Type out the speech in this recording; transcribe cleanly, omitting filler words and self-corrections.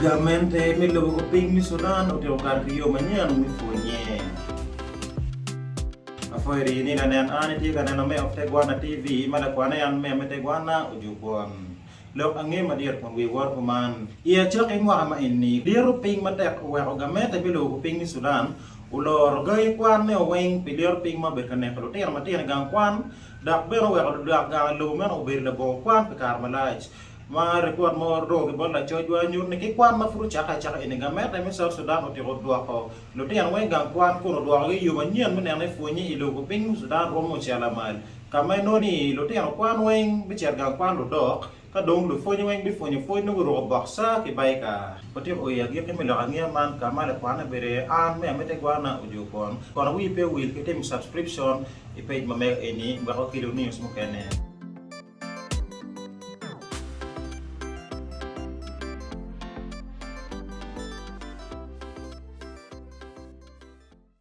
Gamente mi Lobo Kuping mi Sudan Otyeko karyo manyan mi funye. Afoiri ni kanen ti kanen me Otyeko na TV mala kwana yan me metegwana ujukon. Lok angge madir pang wiwar kuman. Iya chak ingwa ma ini. Diru ping Matek wa Gamente mi Lobo Kuping mi Sudan. Ulor gay Kwan me weng pilir ping ma berkane kalau tiar mati gang Kwan dak bero wa dak gang Lobo men ober le bo Kwan pekar malaj. Ma record mo ro ke bola chojwa nyur ne ki Kwan ma furu chaka ini Gamente mi Sudan Otyeko dua ko. Lo tiar weng gang Kwan ko dua ge yu manyen men ne funyi Lobo Kuping Sudan romo chala mal. Kamay no ni lo tiar Kwan weng bicar gang Kwan Ludok. Kadong lu fonyo weng bi fonyo no ro baksa ki baika pati o ya gi ke melo angia man kamala kwana bere an me Metegwa na ujukon kono wi pe wil ke tem subscription i page ma me ini ba ko kilo news mo kene